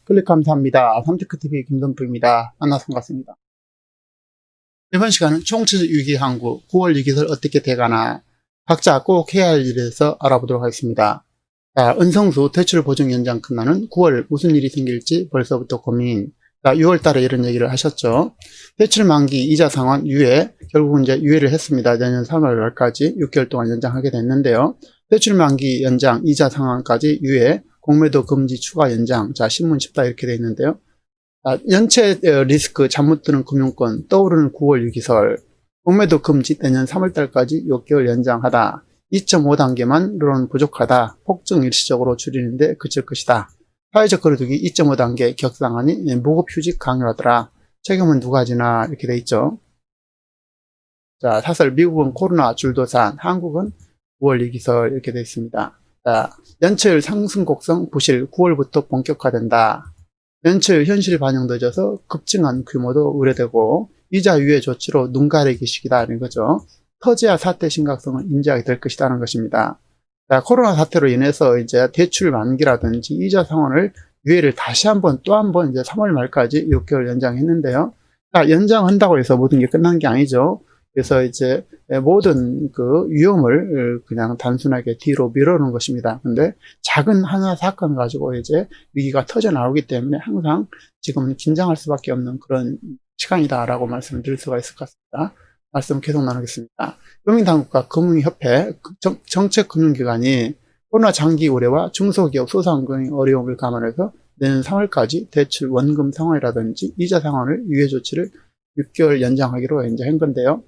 클릭 감사합니다. 삼테크TV 김선프입니다. 만나서 반갑습니다. 이번 시간은 총체적 위기항구 9월 위기설 어떻게 돼가나 각자 꼭 해야 할 일에 대해서 알아보도록 하겠습니다. 자, 은성수 대출 보증 연장 끝나는 9월 무슨 일이 생길지 벌써부터 고민. 자, 6월 달에 이런 얘기를 하셨죠. 대출 만기 이자 상환 유예, 결국은 이제 유예를 했습니다. 내년 3월 말까지 6개월 동안 연장하게 됐는데요. 대출 만기 연장 이자 상환까지 유예, 공매도 금지 추가 연장. 자, 신문 쉽다 이렇게 되어 있는데요. 자, 연체 리스크 잠못 드는 금융권 떠오르는 9월 위기설, 공매도 금지 내년 3월 달까지 6개월 연장하다. 2.5단계만으로는 부족하다. 폭증 일시적으로 줄이는데 그칠 것이다. 사회적 거리두기 2.5단계 격상하니 무급휴직 강요하더라. 책임은 누가 지나 이렇게 돼 있죠. 자, 사설 미국은 코로나 줄도산, 한국은 9월 위기설 이렇게 돼 있습니다. 자, 연체율 상승 곡선 부실 9월부터 본격화된다. 연체율 현실 반영 늦어서 급증한 규모도 우려되고 이자 유예 조치로 눈 가리기 시기다 이런 거죠. 터져야 사태 심각성을 인지하게 될 것이라는 것입니다. 자, 코로나 사태로 인해서 이제 대출 만기라든지 이자 상환을 유예를 다시 한번 또 한 번 이제 3월 말까지 6개월 연장했는데요. 자, 연장한다고 해서 모든 게 끝난 게 아니죠. 그래서 이제 모든 그 위험을 그냥 단순하게 뒤로 미루는 것입니다. 근데 작은 하나 사건 가지고 이제 위기가 터져 나오기 때문에 항상 지금은 긴장할 수밖에 없는 그런 시간이다라고 말씀드릴 수가 있을 것 같습니다. 말씀 계속 나누겠습니다. 금융당국과 금융협회, 정책금융기관이 코로나 장기 우려와 중소기업 소상공인 어려움을 감안해서 내년 3월까지 대출 원금 상환이라든지 이자 상환을 유예 조치를 6개월 연장하기로 이제 한 건데요.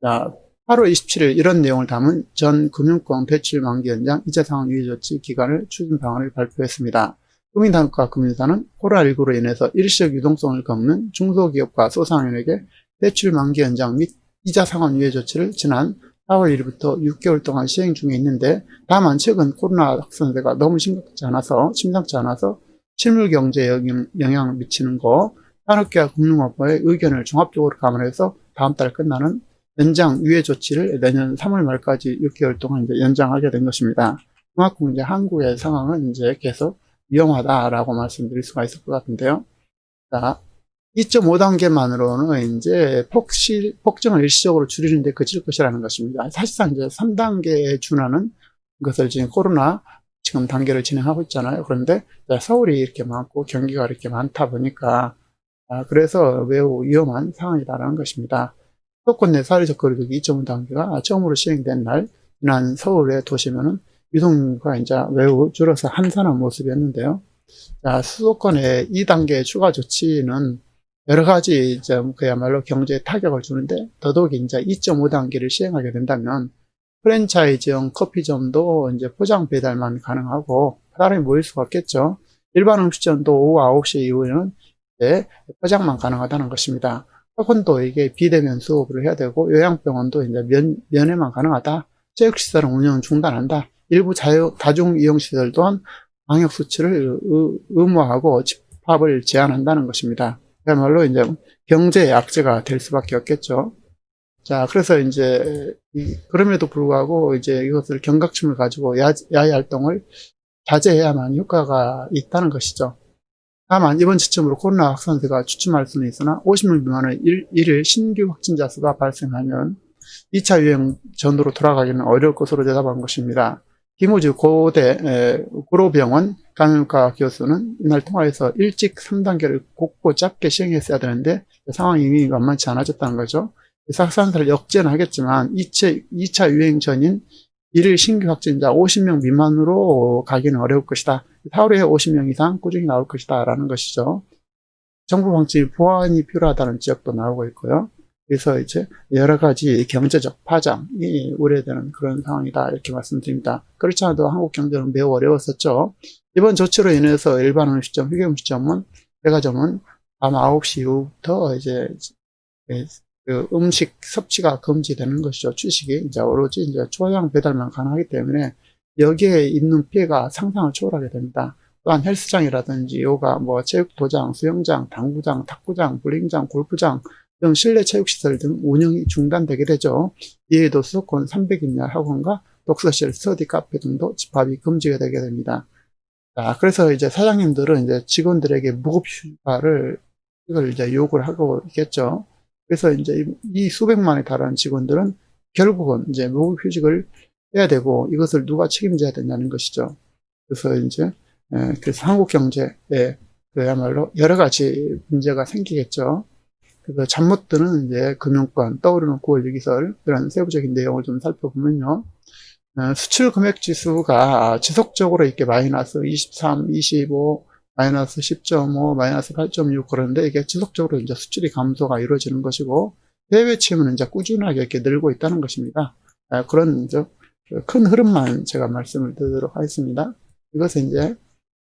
자, 8월 27일 이런 내용을 담은 전 금융권 대출 만기 연장 이자 상환 유예 조치 기간을 추진 방안을 발표했습니다. 금융당국과 금융사는 코로나19로 인해서 일시적 유동성을 겪는 중소기업과 소상인에게 대출 만기 연장 및 이자 상환 유예 조치를 지난 4월 1일부터 6개월 동안 시행 중에 있는데, 다만 최근 코로나 확산세가 너무 심상치 않아서 실물 경제에 영향을 미치는 거, 산업계와 금융업계의 의견을 종합적으로 감안해서 다음 달 끝나는 연장 유예 조치를 내년 3월 말까지 6개월 동안 이제 연장하게 된 것입니다. 그만큼 이제 한국의 상황은 이제 계속 위험하다라고 말씀드릴 수가 있을 것 같은데요. 자, 2.5단계만으로는 이제 폭증을 일시적으로 줄이는데 그칠 것이라는 것입니다. 사실상 이제 3단계에 준하는 것을 지금 코로나 지금 단계를 진행하고 있잖아요. 그런데 서울이 이렇게 많고 경기가 이렇게 많다 보니까 그래서 매우 위험한 상황이다라는 것입니다. 수도권 내 사회적 거리두기 2.5단계가 처음으로 시행된 날, 지난 서울의 도시면은 유동인구가 이제 매우 줄어서 한산한 모습이었는데요. 자, 수도권의 2단계 추가 조치는 여러 가지 이제 그야말로 경제에 타격을 주는데, 더더욱이 이제 2.5단계를 시행하게 된다면 프랜차이즈형 커피점도 이제 포장 배달만 가능하고 사람이 모일 수가 없겠죠. 일반 음식점도 오후 9시 이후에는 이제 포장만 가능하다는 것입니다. 학원도 이게 비대면 수업을 해야 되고, 요양병원도 이제 면회만 가능하다. 체육시설은 운영 중단한다. 일부 다중이용시설 또한 방역수칙을 의무화하고 집합을 제한한다는 것입니다. 그야말로 이제 경제의 악재가 될 수밖에 없겠죠. 자, 그래서 이제 그럼에도 불구하고 이제 이것을 경각심을 가지고 야외 활동을 자제해야만 효과가 있다는 것이죠. 다만 이번 시점으로 코로나 확산세가 주춤할 수는 있으나 50명 미만의 일일 신규 확진자 수가 발생하면 2차 유행 전으로 돌아가기는 어려울 것으로 내다본 것입니다. 김우주 고대 구로병원 감염과 교수는 이날 통화에서 일찍 3단계를 곱고 짧게 시행했어야 되는데 상황이 이미 만만치 않아졌다는 거죠. 확산세를 역제는 하겠지만 2차 유행 전인 일일 신규 확진자 50명 미만으로 가기는 어려울 것이다. 하루에 50명 이상 꾸준히 나올 것이다 라는 것이죠. 정부 방침 보완이 필요하다는 지적도 나오고 있고요. 그래서 이제 여러 가지 경제적 파장이 우려되는 그런 상황이다 이렇게 말씀드립니다. 그렇지 않아도 한국 경제는 매우 어려웠었죠. 이번 조치로 인해서 일반 음식점, 휴게 음식점은, 백화점은 밤 9시 이후부터 이제 그 음식 섭취가 금지되는 것이죠. 취식이 이제 오로지 이제 초량 배달만 가능하기 때문에 여기에 있는 피해가 상상을 초월하게 됩니다. 또한 헬스장이라든지 요가, 체육도장, 수영장, 당구장, 탁구장, 볼링장, 골프장 등 실내 체육시설 등 운영이 중단되게 되죠. 이에도 수도권 300인 이하 학원과 독서실, 스터디 카페 등도 집합이 금지가 되게 됩니다. 자, 그래서 이제 사장님들은 이제 직원들에게 무급휴가를 이걸 이제 요구를 하고 있겠죠. 그래서 이제 이 수백만에 달하는 직원들은 결국은 이제 무급휴직을 해야 되고 이것을 누가 책임져야 된다는 것이죠. 그래서 이제 그래서 한국 경제에 그야말로 여러 가지 문제가 생기겠죠. 그래서 잠 못 드는 이제 금융권 떠오르는 9월 위기설 이런 세부적인 내용을 좀 살펴보면요. 수출 금액 지수가 지속적으로 이렇게 마이너스 23, 25, 마이너스 10.5, 마이너스 8.6 그런데 이게 지속적으로 이제 수출이 감소가 이루어지는 것이고 해외 채무는 이제 꾸준하게 이렇게 늘고 있다는 것입니다. 그런 이제 큰 흐름만 제가 말씀을 드리도록 하겠습니다. 이것은 이제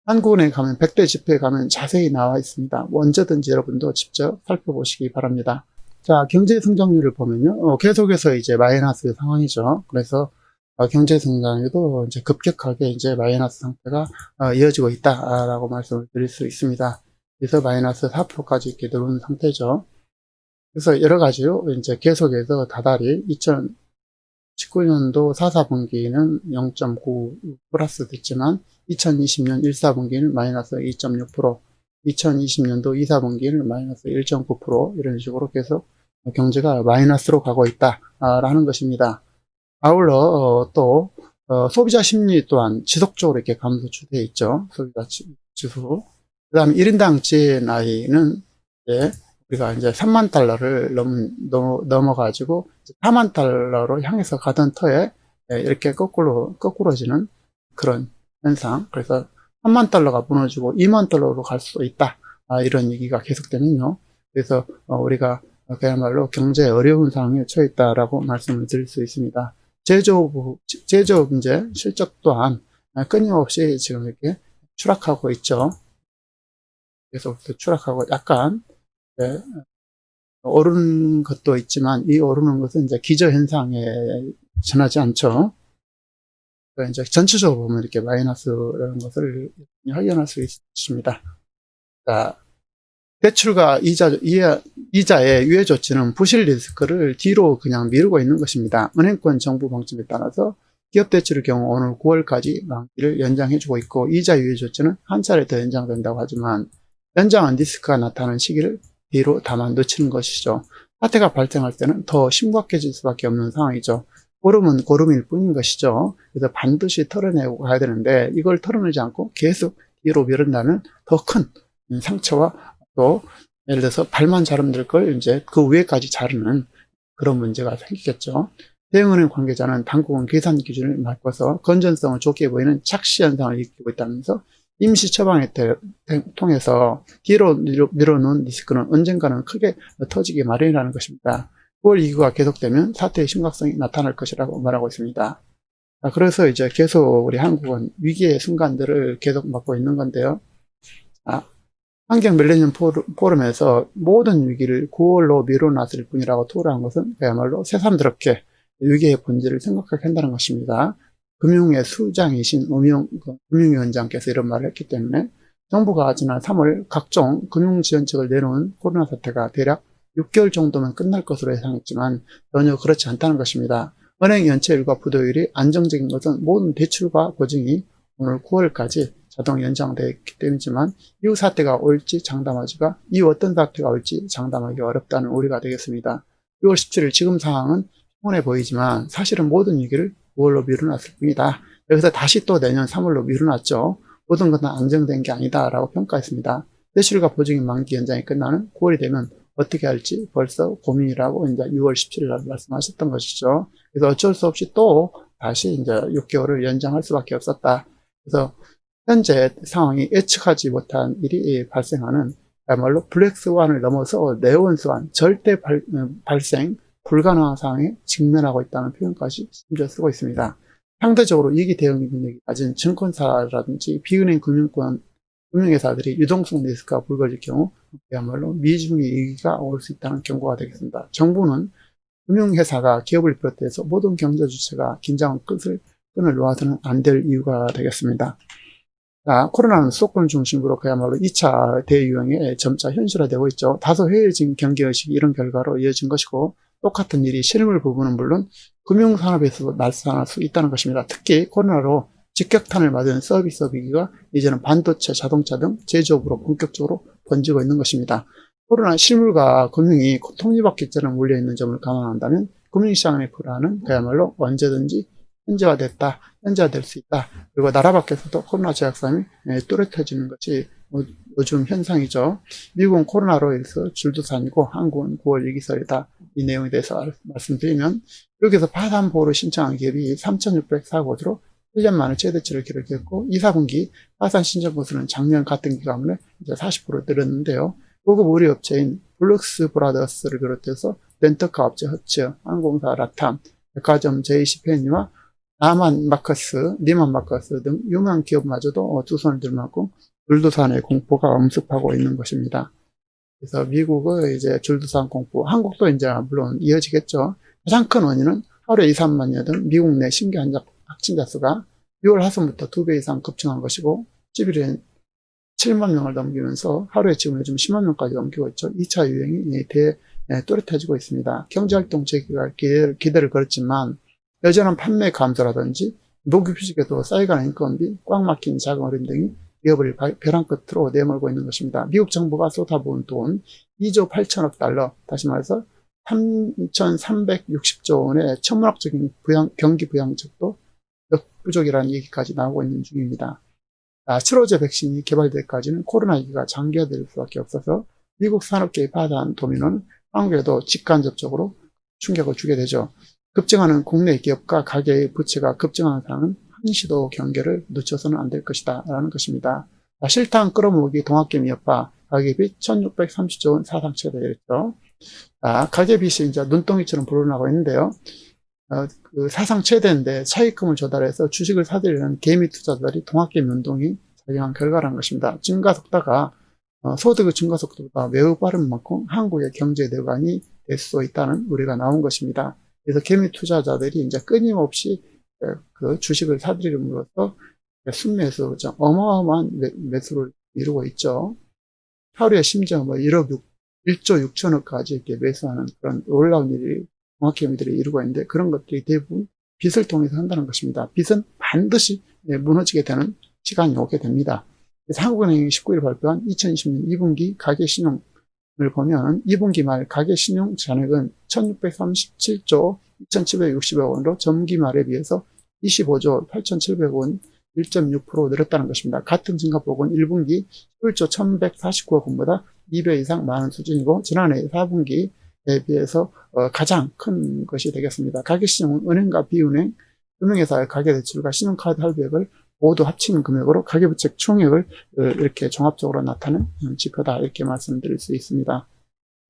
한국은행 가면 100대 지표에 가면 자세히 나와 있습니다. 언제든지 여러분도 직접 살펴보시기 바랍니다. 자, 경제 성장률을 보면요. 계속해서 이제 마이너스 상황이죠. 그래서 경제 성장률도 이제 급격하게 이제 마이너스 상태가 이어지고 있다라고 말씀을 드릴 수 있습니다. 그래서 마이너스 4%까지 이렇게 들어오는 상태죠. 그래서 여러 가지로 이제 계속해서 다달이 2019년도 4, 4분기는 0.9 플러스 됐지만 2020년 1, 4분기는 마이너스 2.6%, 2020년도 2, 4분기는 마이너스 1.9% 이런 식으로 계속 경제가 마이너스로 가고 있다라는 것입니다. 아울러 또 소비자 심리 또한 지속적으로 이렇게 감소 추세에 있죠. 소비자 지수. 그 다음에 1인당 GNI는 이제 우리가 이제 3만 달러를 넘어가지고 4만 달러로 향해서 가던 터에 이렇게 거꾸로지는 그런 현상. 그래서 3만 달러가 무너지고 2만 달러로 갈 수도 있다. 이런 얘기가 계속되면요. 그래서 우리가 그야말로 경제에 어려운 상황에 처해 있다라고 말씀을 드릴 수 있습니다. 제조업 이제 실적 또한 끊임없이 지금 이렇게 추락하고 있죠. 계속 추락하고 약간 오르는 것도 있지만 이 오르는 것은 이제 기저현상에 지나지 않죠. 그러니까 이제 전체적으로 보면 이렇게 마이너스라는 것을 확인할 수 있습니다. 자, 대출과 이자의 유예 조치는 부실 리스크를 뒤로 그냥 미루고 있는 것입니다. 은행권 정부 방침에 따라서 기업 대출의 경우 오늘 9월까지 만기를 연장해주고 있고 이자 유예 조치는 한 차례 더 연장된다고 하지만 연장한 리스크가 나타나는 시기를 뒤로 다만 놓치는 것이죠. 사태가 발생할 때는 더 심각해질 수밖에 없는 상황이죠. 고름은 고름일 뿐인 것이죠. 그래서 반드시 털어내고 가야 되는데 이걸 털어내지 않고 계속 뒤로 미룬다면 더 큰 상처와 또 예를 들어서 발만 자르면 걸 이제 그 위에까지 자르는 그런 문제가 생기겠죠. 대형은행 관계자는 당국은 계산 기준을 바꿔서 건전성을 좋게 보이는 착시 현상을 일으키고 있다면서 임시 처방을 통해서 뒤로 밀어놓은 리스크는 언젠가는 크게 터지기 마련이라는 것입니다. 9월 이후가 계속되면 사태의 심각성이 나타날 것이라고 말하고 있습니다. 그래서 이제 계속 우리 한국은 위기의 순간들을 계속 맞고 있는 건데요. 환경 밀레니엄 포럼에서 모든 위기를 9월로 미뤄놨을 뿐이라고 토로한 것은 그야말로 새삼스럽게 위기의 본질을 생각하게 한다는 것입니다. 금융의 수장이신 금융위원장께서 이런 말을 했기 때문에 정부가 지난 3월 각종 금융지원책을 내놓은 코로나 사태가 대략 6개월 정도면 끝날 것으로 예상했지만 전혀 그렇지 않다는 것입니다. 은행 연체율과 부도율이 안정적인 것은 모든 대출과 보증이 오늘 9월까지 자동 연장되어 있기 때문이지만 이후 사태가 올지 장담하기가 이후 어떤 사태가 올지 장담하기 어렵다는 우려가 되겠습니다. 6월 17일 지금 상황은 평온해 보이지만 사실은 모든 위기를 9월로 미뤄놨을 뿐이다. 여기서 다시 또 내년 3월로 미뤄놨죠. 모든 것은 안정된 게 아니다라고 평가했습니다. 대출과 보증인 만기 연장이 끝나는 9월이 되면 어떻게 할지 벌써 고민이라고 이제 6월 17일 날 말씀하셨던 것이죠. 그래서 어쩔 수 없이 또 다시 이제 6개월을 연장할 수밖에 없었다. 그래서 현재 상황이 예측하지 못한 일이 발생하는 그야말로 블랙스완을 넘어서 네온스완, 절대 발생 불가능한 상황에 직면하고 있다는 표현까지 심지어 쓰고 있습니다. 상대적으로 위기 대응 능력이 가진 증권사라든지 비은행 금융회사들이 유동성 리스크가 불거질 경우 그야말로 미중의 위기가 올 수 있다는 경고가 되겠습니다. 정부는 금융회사가 기업을 비롯해서 모든 경제 주체가 긴장의 끈을 놓아서는 안 될 이유가 되겠습니다. 자, 코로나는 수도권 중심으로 그야말로 2차 대유행에 점차 현실화되고 있죠. 다소 해이해진 경계의식이 이런 결과로 이어진 것이고 똑같은 일이 실물 부분은 물론 금융산업에서도 나타날 수 있다는 것입니다. 특히 코로나로 직격탄을 맞은 서비스 위기가 이제는 반도체, 자동차 등 제조업으로 본격적으로 번지고 있는 것입니다. 코로나 실물과 금융이 톱니바퀴처럼 몰려있는 점을 감안한다면 금융시장의 불안은 그야말로 언제든지 현재화될 수 있다. 그리고 나라 밖에서도 코로나 재확산이 뚜렷해지는 것이 요즘 현상이죠. 미국은 코로나로 인해서 줄도산이고 한국은 9월 위기설이다. 이 내용에 대해서 말씀드리면 여기서 파산 보호를 신청한 기업이 3,604곳으로 1년 만에 최대치를 기록했고 2, 4분기 파산 신청 건수는 작년 같은 기간에 이제 40% 늘었는데요. 고급 의류업체인 블룩스 브라더스를 비롯해서 렌터카 업체 허츠, 항공사 라탐, 백화점 JCPenney와 니만 마커스 등 유명한 기업마저도 두 손을 들만큼 줄도산의 공포가 엄습하고 있는 것입니다. 그래서 미국의 이제 줄도산 공포, 한국도 이제 물론 이어지겠죠. 가장 큰 원인은 하루에 2, 3만여든 미국 내 신규 확진자 수가 6월 하순부터 2배 이상 급증한 것이고 11일엔 7만 명을 넘기면서 하루에 지금 요즘 10만 명까지 넘기고 있죠. 2차 유행이 또렷해지고 있습니다. 경제활동 재개가 기대를 걸었지만 여전한 판매 감소라든지 노급휴직에도 쌓여가는 인건비, 꽉 막힌 자금 어림 등이 기업을 벼랑 끝으로 내몰고 있는 것입니다. 미국 정부가 쏟아부은 돈 2조 8천억 달러, 다시 말해서 3,360조 원의 천문학적인 경기 부양책도 역부족이라는 얘기까지 나오고 있는 중입니다. 치료제 백신이 개발되기까지는 코로나 위기가 장기화될 수밖에 없어서 미국 산업계의 파산 도미노는 한국에도 직간접적으로 충격을 주게 되죠. 급증하는 국내 기업과 가계의 부채가 급증하는 상황은 한시도 경계를 늦춰서는 안 될 것이다 라는 것입니다. 실탄 끌어모으기 동학개미 여파 가계빚 1630조 원 사상 최대였죠. 가계빚이 이제 눈덩이처럼 불어나고 있는데요. 그 사상 최대인데 차익금을 조달해서 주식을 사들이는 개미 투자자들이 동학개미 운동이 작용한 결과라는 것입니다. 증가속도가 소득의 증가속도가 매우 빠른 만큼 한국의 경제 내관이 될 수 있다는 우려가 나온 것입니다. 그래서 개미 투자자들이 이제 끊임없이 그 주식을 사들임으로써 순매수, 어마어마한 매수를 이루고 있죠. 하루에 심지어 1조 6천억까지 이렇게 매수하는 그런 놀라운 일이 동학개미들이 이루고 있는데 그런 것들이 대부분 빚을 통해서 한다는 것입니다. 빚은 반드시 무너지게 되는 시간이 오게 됩니다. 그래서 한국은행이 19일 발표한 2020년 2분기 가계신용을 보면 2분기 말 가계신용 잔액은 1637조 2760억 원으로 전기 말에 비해서 25조 8700억 원 1.6% 늘었다는 것입니다. 같은 증가폭은 1분기 11조 1149억 원보다 2배 이상 많은 수준이고 지난해 4분기에 비해서 가장 큰 것이 되겠습니다. 가계신용은 은행과 비은행, 금융회사의 가계대출과 신용카드 할부액을 모두 합치는 금액으로 가계부채 총액을 이렇게 종합적으로 나타낸 지표다 이렇게 말씀드릴 수 있습니다.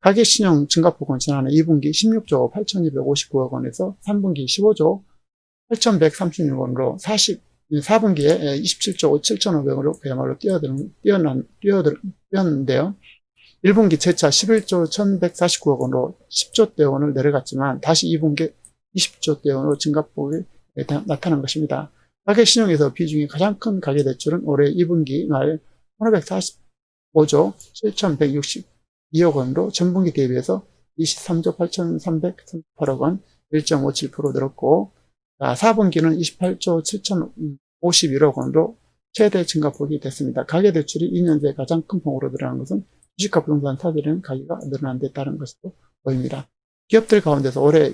가계신용 증가폭은 지난해 2분기 16조 8259억 원에서 3분기 15조 8136억 원으로 4분기에 27조 7,500원으로 그야말로 뛰었는데요. 1분기 재차 11조 1149억 원으로 10조대 원을 내려갔지만 다시 2분기 20조대 원으로 증가폭이 나타난 것입니다. 가계신용에서 비중이 가장 큰 가계대출은 올해 2분기 말 1545조 7162억 원으로 전분기 대비해서 23조 8338억 원 1.57% 늘었고 4분기는 28조 7051억 원으로 최대 증가폭이 됐습니다. 가계대출이 2년 새 가장 큰 폭으로 늘어난 것은 주식과 부동산 사들이는 가계가 늘어난 데 따른 것으로 보입니다. 기업들 가운데서 올해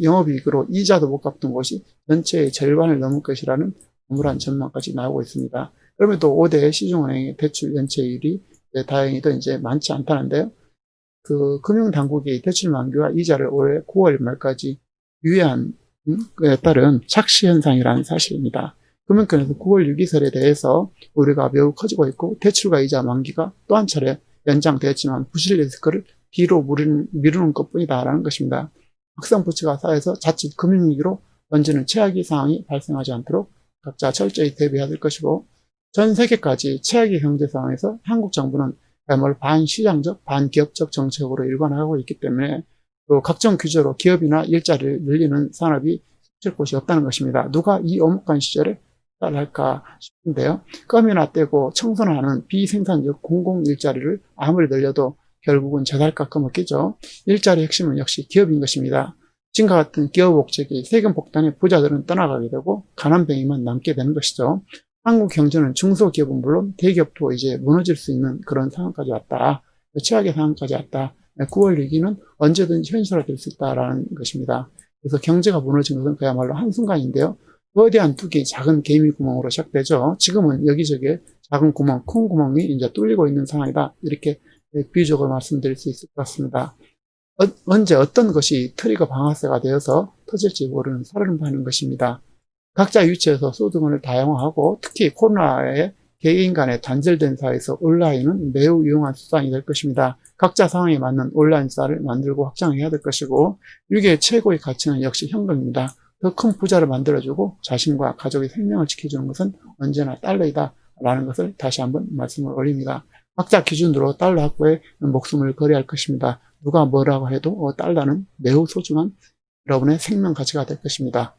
영업이익으로 이자도 못 갚던 곳이 전체의 절반을 넘을 것이라는 암울한 전망까지 나오고 있습니다. 그럼에도 5대 시중은행의 대출 연체율이 다행히도 이제 많지 않다는데요. 그 금융당국이 대출 만기와 이자를 올해 9월 말까지 유예한 에 따른 착시 현상이라는 사실입니다. 금융권에서 9월 유기설에 대해서 우려가 매우 커지고 있고 대출과 이자 만기가 또 한 차례 연장되었지만 부실 리스크를 뒤로 미루는 것뿐이다라는 것입니다. 확산 부채가 쌓여서 자칫 금융위기로 던지는 최악의 상황이 발생하지 않도록 각자 철저히 대비해야 될 것이고 전 세계까지 최악의 경제 상황에서 한국 정부는 그야말로 반시장적, 반기업적 정책으로 일관하고 있기 때문에 또 각종 규제로 기업이나 일자리를 늘리는 산업이 숨쉴 곳이 없다는 것입니다. 누가 이 엄혹한 시절에 따라할까 싶은데요. 껌이나 떼고 청소나 하는 비생산적 공공 일자리를 아무리 늘려도 결국은 저달가 꺼먹기죠. 일자리 핵심은 역시 기업인 것입니다. 지금과 같은 기업 목적이 세금 폭탄에 부자들은 떠나가게 되고 가난뱅이만 남게 되는 것이죠. 한국 경제는 중소기업은 물론 대기업도 이제 무너질 수 있는 그런 상황까지 왔다. 최악의 상황까지 왔다. 9월 위기는 언제든지 현실화될 수 있다라는 것입니다. 그래서 경제가 무너진 것은 그야말로 한순간인데요. 거대한 뚜기, 작은 개미 구멍으로 시작되죠. 지금은 여기저기에 작은 구멍, 큰 구멍이 이제 뚫리고 있는 상황이다. 이렇게 비유적으로 말씀드릴 수 있을 것 같습니다. 언제 어떤 것이 트리거 방아쇠가 되어서 터질지 모르는 살을 파는 것입니다. 각자 위치에서 소득원을 다양화하고 특히 코로나에 개인 간의 단절된 사회에서 온라인은 매우 유용한 수단이 될 것입니다. 각자 상황에 맞는 온라인 수단을 만들고 확장해야 될 것이고 위기의 최고의 가치는 역시 현금입니다. 더 큰 부자를 만들어주고 자신과 가족의 생명을 지켜주는 것은 언제나 달러이다 라는 것을 다시 한번 말씀을 올립니다. 각자 기준으로 달러 확보에 목숨을 걸어야 할 것입니다. 누가 뭐라고 해도 달러는 매우 소중한 여러분의 생명 가치가 될 것입니다.